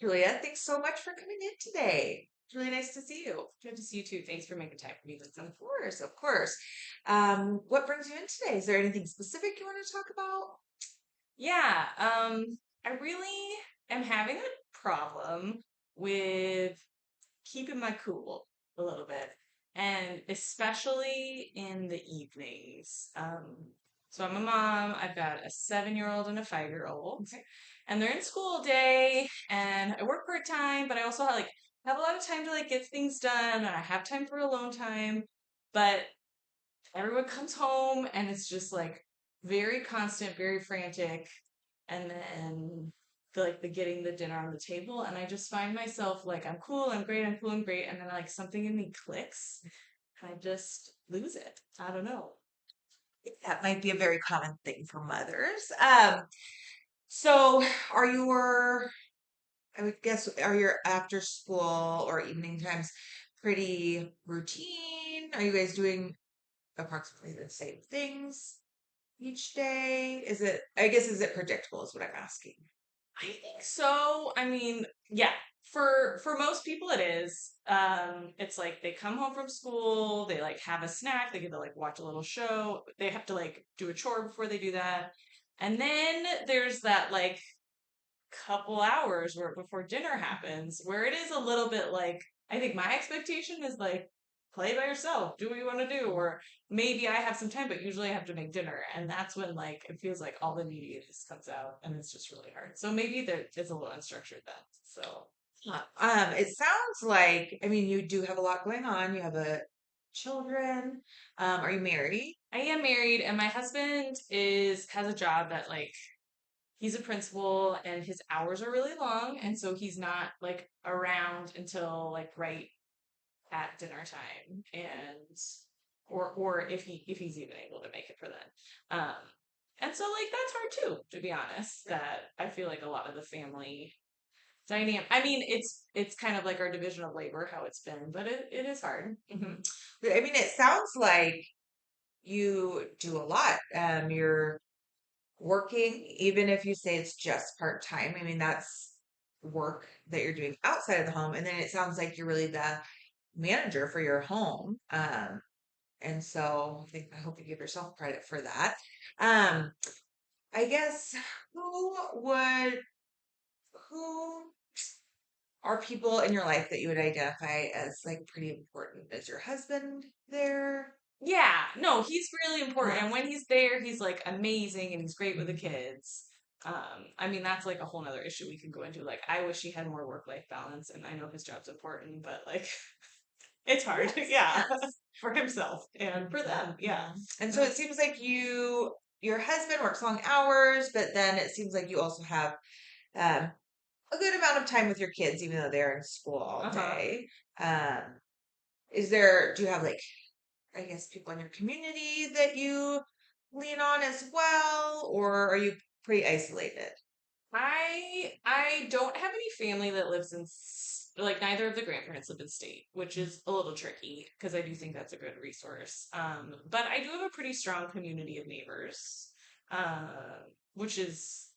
Julia, thanks so much for coming in today. It's really nice to see you. Good to see you too. Thanks for making time for me, Lisa. Of course, of course. What brings you in today? Is there anything specific you want to talk about? Yeah, I really am having a problem with keeping my cool a little bit, and especially in the evenings. So I'm a mom. I've got a 7-year-old and a 5-year-old, Okay. and they're in school all day, and I work part time, but I also have a lot of time to get things done, and I have time for alone time, but everyone comes home and it's just very constant, very frantic, and then the getting the dinner on the table, and I just find myself I'm cool, I'm great, I'm cool, I'm great, and then something in me clicks and I just lose it. I don't know. That might be a very common thing for mothers. So are your, I would guess, are your after school or evening times pretty routine? Are you guys doing approximately the same things each day? I guess, is it predictable is what I'm asking. I think so. I mean, yeah, for most people it is. It's they come home from school, they have a snack, they get to watch a little show, they have to do a chore before they do that. And then there's that couple hours where before dinner happens where it is a little bit I think my expectation is play by yourself, do what you want to do, or maybe I have some time, but usually I have to make dinner, and that's when it feels like all the neediness comes out, and it's just really hard. So maybe there it's a little unstructured then. So It sounds like, I mean, you do have a lot going on. You have children. Are you married? I am married, and my husband is has a job that he's a principal, and his hours are really long, and so he's not around until right at dinner time, and or if he's even able to make it for then. And so that's hard too, to be honest. That I feel like a lot of the family dynamic. I mean, it's kind of like our division of labor, how it's been, but it is hard. Mhm. I mean, it sounds like you do a lot. You're working, even if you say it's just part time. I mean, that's work that you're doing outside of the home. And then it sounds like you're really the manager for your home. And so I hope you give yourself credit for that. Um, I guess who would who are people in your life that you would identify as like pretty important? Is your husband there? Yeah, no, he's really important, Uh, and when he's there, he's amazing, and he's great with the kids. I mean, that's a whole nother issue we could go into. I wish he had more work-life balance, and I know his job's important, but it's hard. yes, Yeah, yes. for himself and for them. Yeah. Mhm. And so it seems like your husband works long hours, but then it seems like you also have um, a good amount of time with your kids, even though they're in school all Uh-huh. day. Um, do you have like, I guess, people in your community that you lean on as well, or are you pretty isolated? I don't have any family that lives in neither of the grandparents live in state, which is a little tricky because I do think that's a good resource. But I do have a pretty strong community of neighbors, which is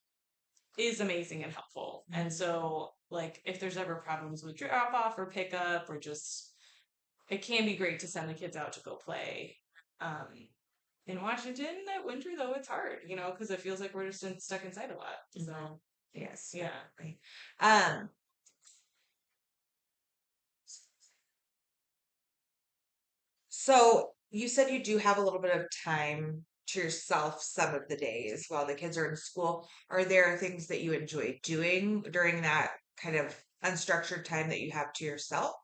amazing and helpful. And Mhm. so if there's ever problems with drop off or pickup or just it can be great to send the kids out to go play. Um, in Washington, that winter though, it's hard, because it feels like we're just stuck inside a lot. Mhm. So Yes, yeah. definitely. Um, so you said you do have a little bit of time to yourself some of the days while the kids are in school. Are there things that you enjoy doing during that kind of unstructured time that you have to yourself?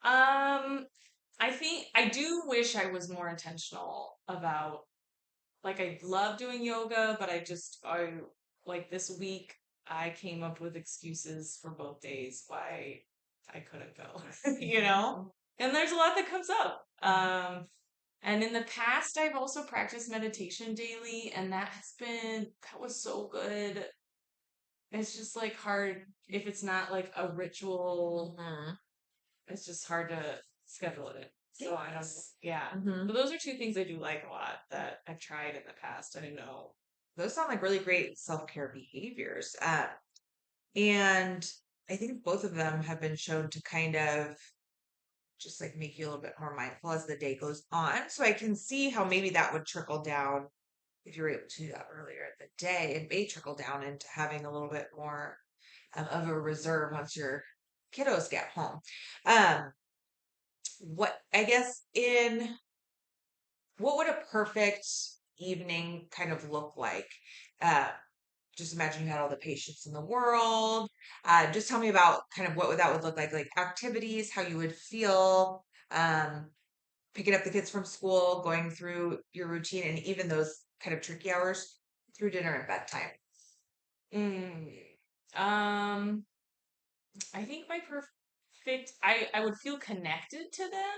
Um, I think I do wish I was more intentional about I love doing yoga, but I this week I came up with excuses for both days why I couldn't go, you know? Mhm. And there's a lot that comes up. And in the past I've also practiced meditation daily, and that was so good. It's just hard if it's not a ritual. Mhm. It's just hard to schedule it in. So I don't know. Yes. Yeah. Hmm. But those are two things I do like a lot that I've tried in the past. I don't know. Those sound like really great self-care behaviors. And I think both of them have been shown to kind of just like make you a little bit more mindful as the day goes on. So I can see how maybe that would trickle down if you're able to do that earlier in the day and may trickle down into having a little bit more of a reserve once your kiddos get home. Um, what I guess in what would a perfect evening kind of look like? Uh, just imagine you had all the patience in the world. Just tell me about kind of what that would look like activities, how you would feel, picking up the kids from school, going through your routine, and even those kind of tricky hours through dinner and bedtime. Mm. Um, I think my perfect, I would feel connected to them,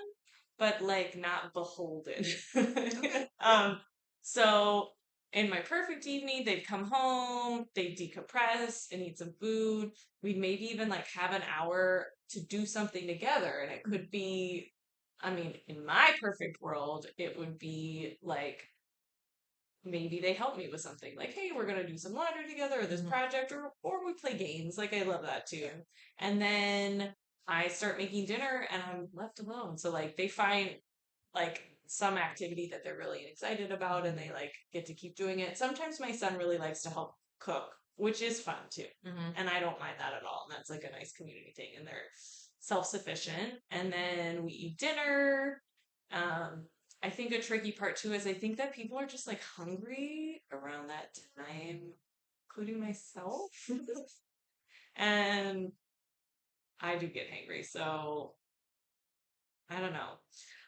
but like not beholden. Okay. Um, so in my perfect evening, they'd come home, they'd decompress and eat some food. We'd maybe even like have an hour to do something together. And it could be, I mean, in my perfect world, it would be like maybe they help me with something like, hey, we're gonna do some laundry together or this Mhm. project or we play games. Like I love that too. And then I start making dinner and I'm left alone. So like they find like some activity that they're really excited about and they like get to keep doing it. Sometimes my son really likes to help cook, which is fun too. Mhm. And I don't mind that at all. And that's like a nice community thing. And they're self-sufficient. And then we eat dinner. Um, I think a tricky part too is I think that people are just like hungry around that time, including myself. And I do get hangry, so I don't know.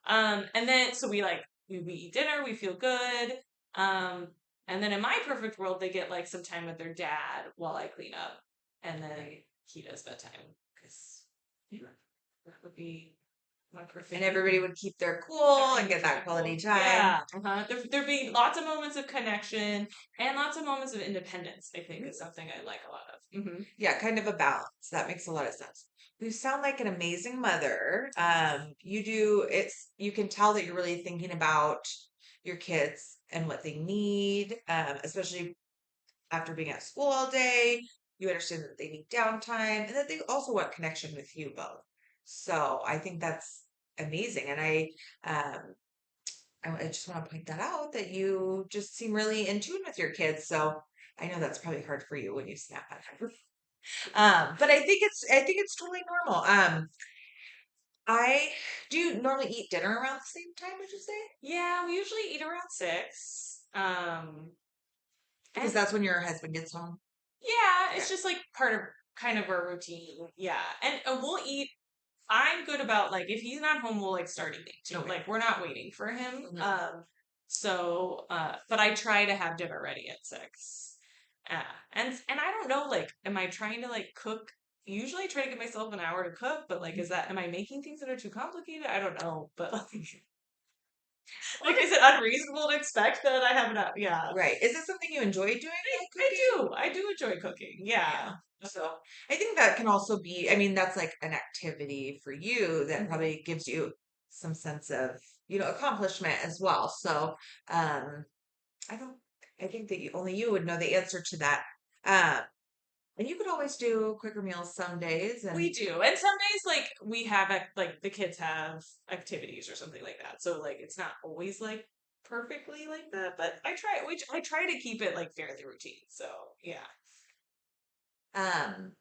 And then so we like we eat dinner, we feel good. Um, and then in my perfect world, they get like some time with their dad while I clean up, and then he does bedtime because yeah, that would be my And perfect everybody evening. would keep their cool and Everything get was that really quality cool. time. Yeah, there be lots of moments of connection and lots of moments of independence. I think is something I like a lot of. Yeah, kind of a balance. That makes a lot of sense. You sound like an amazing mother. You do it's you can tell that you're really thinking about your kids and what they need, especially after being at school all day. You understand that they need downtime and that they also want connection with you both. So I think that's amazing. And um, I just want to point that out that you just seem really in tune with your kids. So I know that's probably hard for you when you snap at them. But I think it's totally normal. I do you normally eat dinner around the same time, would you say? Yeah, we usually eat around 6. Because And that's when your husband gets home. yeah, Okay. it's just like part of kind of our routine. Yeah, and we'll eat. I'm good about like if he's not home, we'll like start eating too. Okay. Like we're not waiting for him. Mhm. But I try to have dinner ready at 6. And I don't know, like, am I trying to like cook? Usually, I try to give myself an hour to cook, but like, is that am I making things that are too complicated? I don't know, but like, is it unreasonable to expect that I have enough? Yeah, Right. Is it something you enjoy doing though, I cooking? do. I do enjoy cooking. Yeah. Yeah. So I think that can also be, I mean, that's like an activity for you that Mhm. probably gives you some sense of, accomplishment as well. So, um, I don't, I think that only you would know the answer to that. Um, and you could always do quicker meals some days We and do. And some days, like, we have, like, the kids have activities or something like that. So, like, it's not always, like, perfectly like that, but I try to keep it, like, fairly routine. So, yeah. um,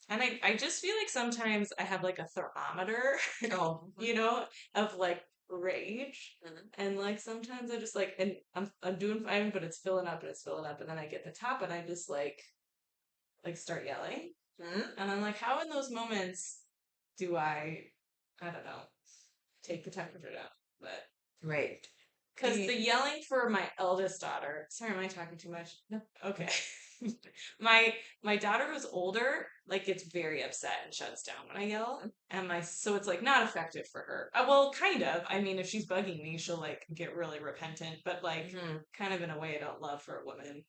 And I just feel like sometimes I have, like, a thermometer, oh, you know, of, like, rage. mhm. And, like, sometimes I just, like, and I'm doing fine, but it's filling up and it's filling up. And then I get the top and I just, like start yelling. Mhm. And I'm like, how in those moments do I don't know, take the temperature down? But Right. because the yelling for my eldest daughter, sorry, am I talking too much? No. Okay. my my daughter who's older, like gets very upset and shuts down when I yell. And so it's like not effective for her. Well, kind of. I mean, if she's bugging me, she'll like get really repentant, but like Mhm. kind of in a way I don't love for a woman.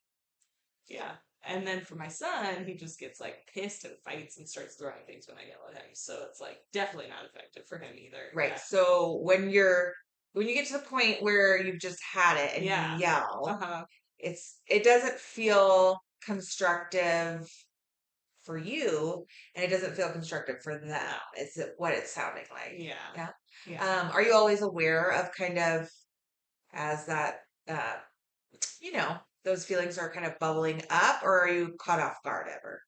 Yeah. And then for my son, he just gets like pissed and fights and starts throwing things when I yell at him. So it's like definitely not effective for him either. Right. Yeah. So when you get to the point where you've just had it and you Yeah. yell, Uh huh. it doesn't feel constructive for you and it doesn't feel constructive for them. Is it what it's sounding like? Yeah. Yeah. Yeah. Are you always aware of kind of as that, uh, those feelings are kind of bubbling up, or are you caught off guard ever?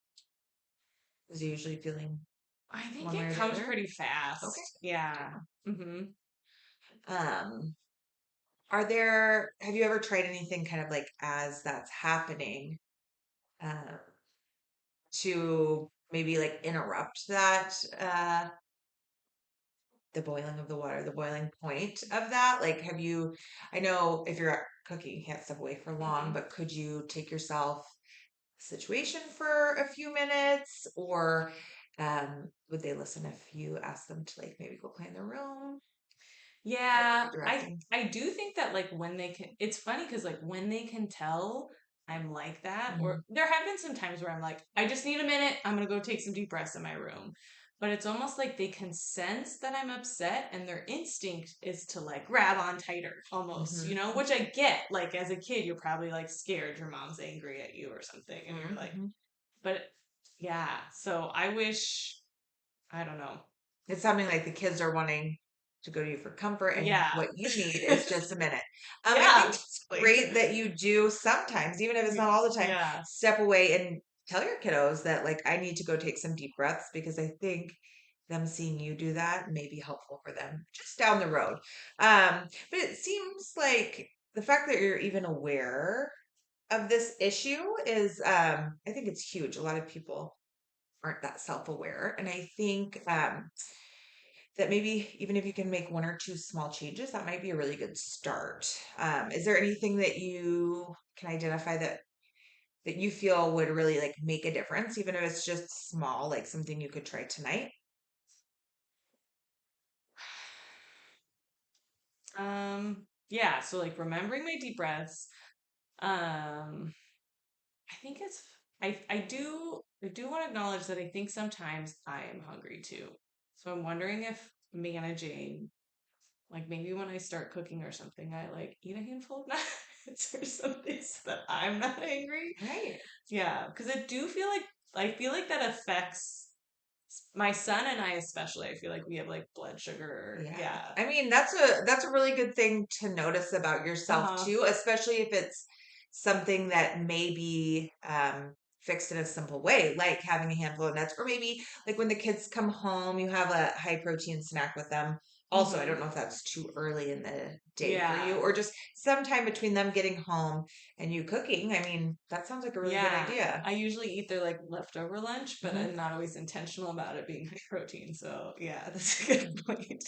Is you usually feeling I think one way it or the comes other? pretty Okay. fast. Yeah. Hmm. Um, have you ever tried anything kind of like as that's happening, uh, to maybe like interrupt that, the boiling of the water, the boiling point of that? Like, I know if you're cooking, you can't step away for long, Hmm. but could you take yourself situation for a few minutes, or would they listen if you ask them to like maybe go play in their room? Kind of Yeah, redirecting. I do think that like when they can, it's funny because like when they can tell I'm like that, or Mhm. there have been some times where I'm like, I just need a minute, I'm gonna go take some deep breaths in my room. But it's almost like they can sense that I'm upset, and their instinct is to like grab on tighter, almost, Mhm. which I get. Like as a kid, you're probably like scared your mom's angry at you or something, and you're like, Mhm. but yeah. So I wish, I don't know. It's something like the kids are wanting to go to you for comfort, and Yeah. what you need is just a minute. I Yeah, think it's basically. great that you do sometimes, even if it's not all the time, Yeah. step away and tell your kiddos that like I need to go take some deep breaths, because I think them seeing you do that may be helpful for them just down the road. But it seems like the fact that you're even aware of this issue is, I think it's huge. A lot of people aren't that self-aware, and I think, that maybe even if you can make one or two small changes, that might be a really good start. Is there anything that you can identify that you feel would really like make a difference, even if it's just small, like something you could try tonight? Yeah, so like remembering my deep breaths. Um, I think it's I do want to acknowledge that I think sometimes I am hungry too. So I'm wondering if managing, like maybe when I start cooking or something, I like eat a handful of nuts or something so that I'm not angry. Right. Yeah, because I feel like that affects my son and I especially. I feel like we have like blood sugar. Yeah. Yeah. I mean, that's a really good thing to notice about yourself Uh-huh. too, especially if it's something that may be, fixed in a simple way, like having a handful of nuts, or maybe like when the kids come home, you have a high protein snack with them. Also, I Hmm. don't know if that's too early in the day for you, Yeah. or just sometime between them getting home and you cooking. I mean, that sounds like a really good Yeah, idea. I usually eat their like leftover lunch, but Mhm. I'm not always intentional about it being high protein. So yeah, that's a good point.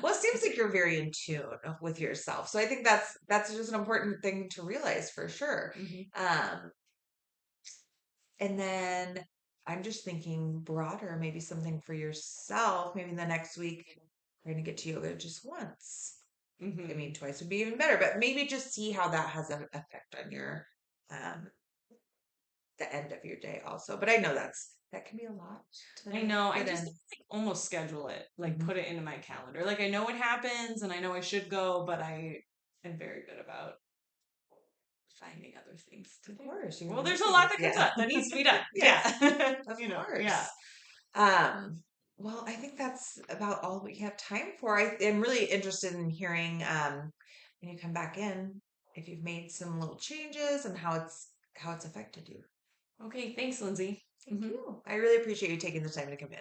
Well, it seems like you're very in tune with yourself. So I think that's just an important thing to realize for sure. Hmm. Um, and then I'm just thinking broader, maybe something for yourself. Maybe in the next week, we're going to get to yoga just once. I Hmm. mean, twice would be even better, but maybe just see how that has an effect on your, um, the end of your day also. But I know that can be a lot to I know. I fit just in. need to, like, almost schedule it, like Mhm. put it into my calendar. Like I know what happens and I know I should go, but I am very good about finding other things to Of do. course, you're Well, gonna there's miss a lot things. that comes Yeah. up that needs to be done. Yes, Yeah. of Yeah. course. Um, well, I think that's about all we have time for. I am really interested in hearing, when you come back in, if you've made some little changes and how it's affected you. Okay, thanks, Lindsay. Thank Hmm. you. I really appreciate you taking the time to come in.